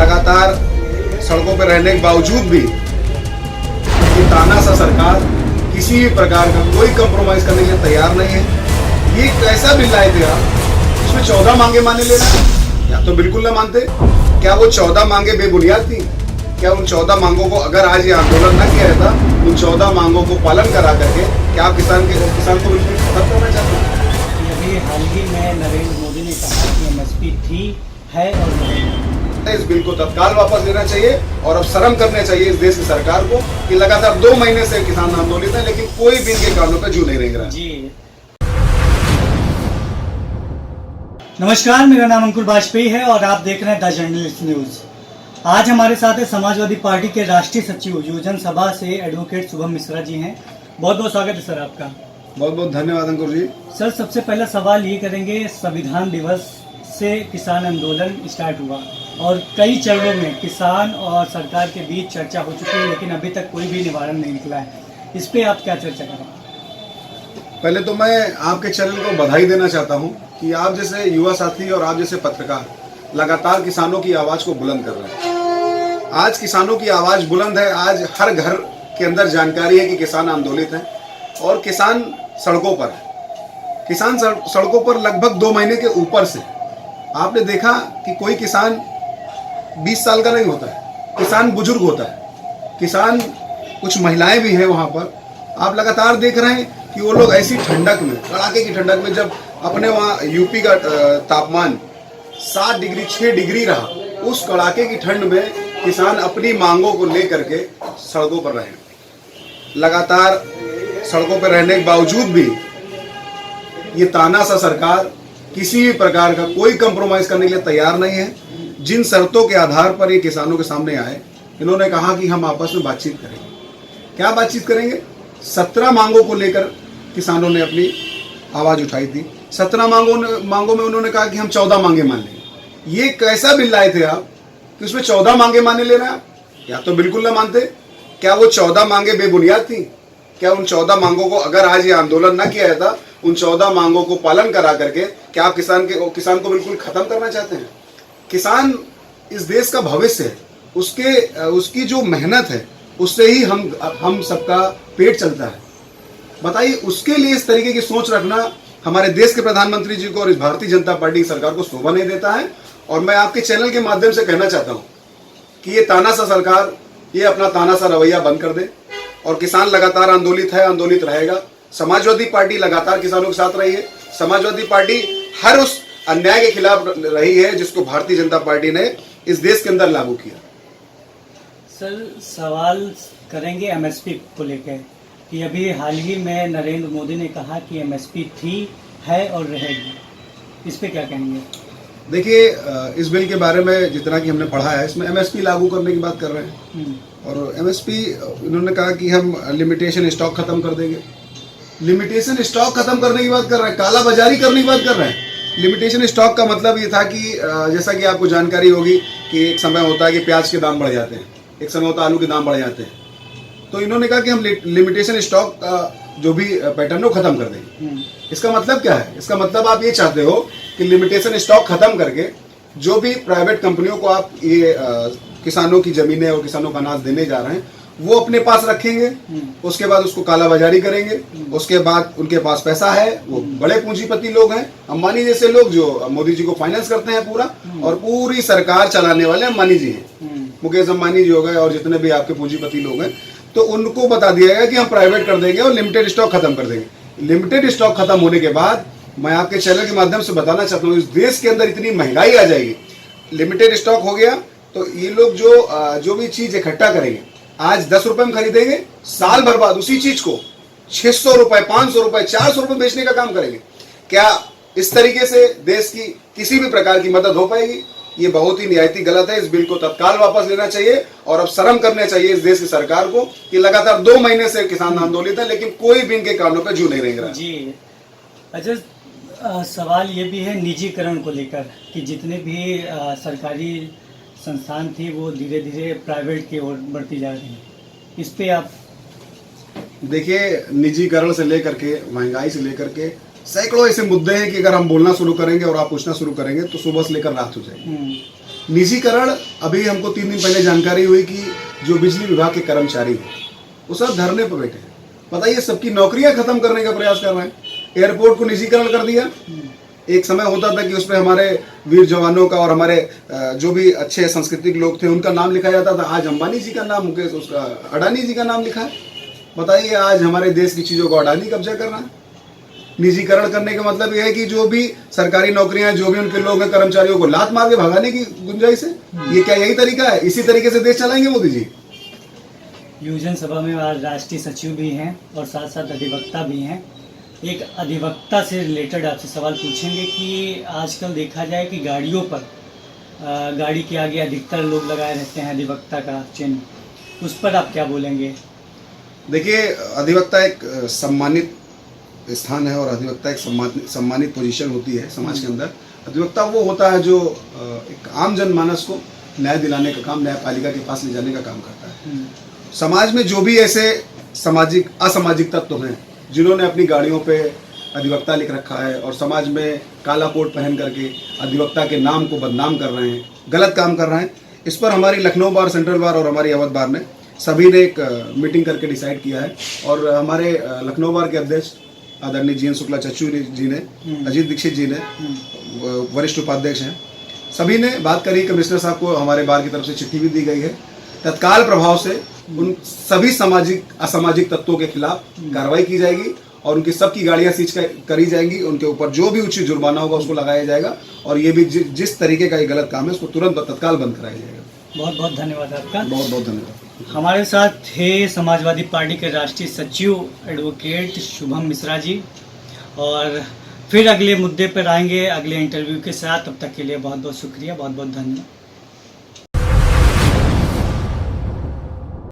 लगातार सड़कों पर रहने के बावजूद भी ये तानाशाह सरकार किसी भी प्रकार का कोई कंप्रोमाइज करने के लिए तैयार नहीं है। ये कैसा बिल लाए थे आप, इसमें 14 मांगे माने लेना, या तो बिल्कुल ना मानते। क्या वो 14 मांगे बेबुनियाद थी? क्या उन 14 मांगों को अगर आज ये आंदोलन न किया जाता, उन 14 मांगों को पालन करा करके क्या आप किसान को बिल्कुल खत्म करना चाहते हैं? अभी हाल ही में नरेंद्र मोदी ने कहा कि एमएसपी थी, है और रहेगी। इस बिल को तत्काल वापस लेना चाहिए और अब शर्म करने चाहिए इस देश की सरकार को कि लगातार 2 महीने से किसान आंदोलित है, लेकिन कोई भी इनके कानों पर जू नहीं रेंग रहा। जी नमस्कार, मेरा नाम अंकुर वाजपेयी है और आप देख रहे हैं द जर्नलिस्ट न्यूज। आज हमारे साथ है समाजवादी पार्टी के राष्ट्रीय सचिव योजन सभा से एडवोकेट शुभम मिश्रा जी हैं। बहुत बहुत स्वागत है सर आपका। बहुत बहुत धन्यवाद अंकुर जी। सर, सबसे पहला सवाल ये करेंगे, संविधान दिवस से किसान आंदोलन स्टार्ट हुआ और कई चरणों में किसान और सरकार के बीच चर्चा हो चुकी है, लेकिन अभी तक कोई भी निवारण नहीं निकला है। इस पे आप क्या चर्चा करेंगे? पहले तो मैं आपके चैनल को बधाई देना चाहता हूं कि आप जैसे युवा साथी और आप जैसे पत्रकार लगातार किसानों की आवाज को बुलंद कर रहे हैं। आज किसानों की आवाज बुलंद है। आज हर घर के अंदर जानकारी है कि किसान आंदोलित हैं और किसान सड़कों पर है। किसान सड़कों पर लगभग 2 महीने के ऊपर से। आपने देखा कि कोई किसान 20 साल का नहीं होता है, किसान बुजुर्ग होता है, किसान कुछ महिलाएं भी हैं वहां पर। आप लगातार देख रहे हैं कि वो लोग ऐसी ठंडक में, कड़ाके की ठंडक में, जब अपने वहाँ यूपी का तापमान 7 डिग्री 6 डिग्री रहा, उस कड़ाके की ठंड में किसान अपनी मांगों को लेकर के सड़कों पर रहे। लगातार सड़कों पर रहने के बावजूद भी ये तानाशाह सरकार किसी भी प्रकार का कोई कंप्रोमाइज करने के लिए तैयार नहीं है। जिन शर्तों के आधार पर ये किसानों के सामने आए, इन्होंने कहा कि हम आपस में बातचीत करेंगे। क्या बातचीत करेंगे? 17 मांगों को लेकर किसानों ने अपनी आवाज उठाई थी। 17 मांगों में उन्होंने कहा कि हम 14 मांगे मान लेंगे। ये कैसा बिल लाए थे आप कि उसमें 14 मांगे माने ले रहे हैं आप, या तो बिल्कुल ना मानते। क्या वो 14 मांगे बेबुनियाद थी? क्या उन 14 मांगों को अगर आज ये आंदोलन न किया जाता, उन 14 मांगों को पालन करा करके क्या आप किसान को बिल्कुल खत्म करना चाहते हैं? किसान इस देश का भविष्य है। उसकी जो मेहनत है, उससे ही हम सबका पेट चलता है। बताइए, उसके लिए इस तरीके की सोच रखना हमारे देश के प्रधानमंत्री जी को और इस भारतीय जनता पार्टी की सरकार को शोभा नहीं देता है। और मैं आपके चैनल के माध्यम से कहना चाहता हूं कि ये तानाशाह सरकार ये अपना तानाशाह रवैया बंद कर दे और किसान लगातार आंदोलित है, आंदोलित रहेगा। समाजवादी पार्टी लगातार किसानों के साथ रही है। समाजवादी पार्टी हर उस अन्याय के खिलाफ रही है जिसको भारतीय जनता पार्टी ने इस देश के अंदर लागू किया। सर, सवाल करेंगे एमएसपी को लेकर कि अभी हाल ही में नरेंद्र मोदी ने कहा कि एमएसपी थी, है और रहेगी। इस पे क्या कहेंगे? देखिए, इस बिल के बारे में जितना कि हमने पढ़ा है, इसमें एमएसपी लागू करने की बात कर रहे हैं। और एमएसपी इन्होंने कहा कि हम लिमिटेशन स्टॉक खत्म कर देंगे। लिमिटेशन स्टॉक खत्म करने की बात कर रहे हैं, काला बाजारी करने की बात कर रहे हैं। लिमिटेशन स्टॉक का मतलब ये था कि जैसा कि आपको जानकारी होगी कि एक समय होता है कि प्याज के दाम बढ़ जाते हैं, एक समय होता है आलू के दाम बढ़ जाते हैं। तो इन्होंने कहा कि हम लिमिटेशन स्टॉक का जो भी पैटर्न है वो खत्म कर देंगे। इसका मतलब क्या है? इसका मतलब आप ये चाहते हो कि लिमिटेशन स्टॉक खत्म करके जो भी प्राइवेट कंपनियों को आप ये किसानों की जमीनें और किसानों का अनाज देने जा रहे हैं, वो अपने पास रखेंगे। उसके बाद उसको कालाबाजारी करेंगे। उसके बाद उनके पास पैसा है, वो बड़े पूंजीपति लोग हैं, अंबानी जैसे लोग जो मोदी जी को फाइनेंस करते हैं पूरा, और पूरी सरकार चलाने वाले अंबानी जी हैं। मुकेश अंबानी जी हो गए और जितने भी आपके पूंजीपति लोग हैं, तो उनको बता दिया गया कि हम प्राइवेट कर देंगे और लिमिटेड स्टॉक खत्म कर देंगे। लिमिटेड स्टॉक खत्म होने के बाद मैं आपके चैनल के माध्यम से बताना चाहता हूँ, इस देश के अंदर इतनी महंगाई आ जाएगी। लिमिटेड स्टॉक हो गया तो ये लोग जो भी चीज इकट्ठा करेंगे, आज 10 रुपए में खरीदेंगे, साल भर बाद उसी चीज को 600 रुपए, 500 रुपए, 400 रुपए बेचने का काम करेंगे। क्या इस तरीके से देश की किसी भी प्रकार की मदद हो पाएगी? ये बहुत ही निहायती गलत है। इस बिल को तत्काल वापस लेना चाहिए और अब शर्म करने चाहिए इस देश की सरकार को कि लगातार 2 महीने से किसान आंदोलित है, लेकिन कोई भी इनके कानों पर जू नहीं रेंग रहा। जी अच्छा, सवाल ये भी है निजीकरण को लेकर कि जितने भी सरकारी संस्थान थी वो धीरे धीरे प्राइवेट की ओर बढ़ती जा रही है। इस पे आप देखिए, निजीकरण से लेकर के महंगाई से लेकर के सैकड़ों ऐसे मुद्दे हैं कि अगर हम बोलना शुरू करेंगे और आप पूछना शुरू करेंगे तो सुबह से लेकर रात हो जाएगी। निजीकरण अभी हमको 3 दिन पहले जानकारी हुई कि जो बिजली विभाग के कर्मचारी हैं वो सब धरने पर बैठे हैं। बताइए, सबकी नौकरियां खत्म करने का प्रयास कर रहे हैं। एयरपोर्ट को निजीकरण कर दिया। एक समय होता था कि उसमें हमारे वीर जवानों का और हमारे जो भी अच्छे सांस्कृतिक लोग थे उनका नाम लिखा जाता था। आज अंबानी जी का नाम, मुकेश उसका अडानी जी का नाम लिखा है। बताइए, आज हमारे देश की चीज़ों को अडानी कब्जा कर रहा है। निजीकरण करने का मतलब यह है कि जो भी सरकारी नौकरियां, जो भी उनके लोग हैं, कर्मचारियों को लात मार के भगाने की गुंजाइश है। ये क्या यही तरीका है? इसी तरीके से देश चलाएंगे मोदी जी? योजन सभा में आज राष्ट्रीय सचिव भी हैं और साथ साथ अधिवक्ता भी हैं। एक अधिवक्ता से रिलेटेड आपसे सवाल पूछेंगे कि आजकल देखा जाए कि गाड़ियों पर गाड़ी के आगे अधिकतर लोग लगाए रहते हैं अधिवक्ता का चिन्ह, उस पर आप क्या बोलेंगे? देखिए, अधिवक्ता एक सम्मानित स्थान है और अधिवक्ता एक सम्मानित पोजीशन होती है समाज के अंदर। अधिवक्ता वो होता है जो एक आम जनमानस को न्याय दिलाने का काम, न्यायपालिका के पास ले जाने का काम करता है। समाज में जो भी ऐसे सामाजिक असामाजिक तत्व हैं जिन्होंने अपनी गाड़ियों पे अधिवक्ता लिख रखा है और समाज में काला कोट पहन करके अधिवक्ता के नाम को बदनाम कर रहे हैं, गलत काम कर रहे हैं, इस पर हमारी लखनऊ बार, सेंट्रल बार और हमारी अवध बार ने सभी ने एक मीटिंग करके डिसाइड किया है। और हमारे लखनऊ बार के अध्यक्ष आदरणीय जी एन शुक्ला चच्चू जी ने, अजीत दीक्षित जी ने, वरिष्ठ उपाध्यक्ष हैं, सभी ने बात करी। कमिश्नर साहब को हमारे बार की तरफ से चिट्ठी भी दी गई है। तत्काल प्रभाव से उन सभी सामाजिक असामाजिक तत्वों के खिलाफ कार्रवाई की जाएगी और उनकी सबकी गाड़ियां सीज करी जाएंगी। उनके ऊपर जो भी उचित जुर्माना होगा उसको लगाया जाएगा और ये भी जिस तरीके का ये गलत काम है उसको तुरंत तत्काल बंद कराया जाएगा। बहुत बहुत धन्यवाद आपका। बहुत बहुत धन्यवाद। हमारे साथ थे समाजवादी पार्टी के राष्ट्रीय सचिव एडवोकेट शुभम मिश्रा जी, और फिर अगले मुद्दे पर आएंगे अगले इंटरव्यू के साथ। तब तक के लिए बहुत बहुत शुक्रिया, बहुत बहुत धन्यवाद।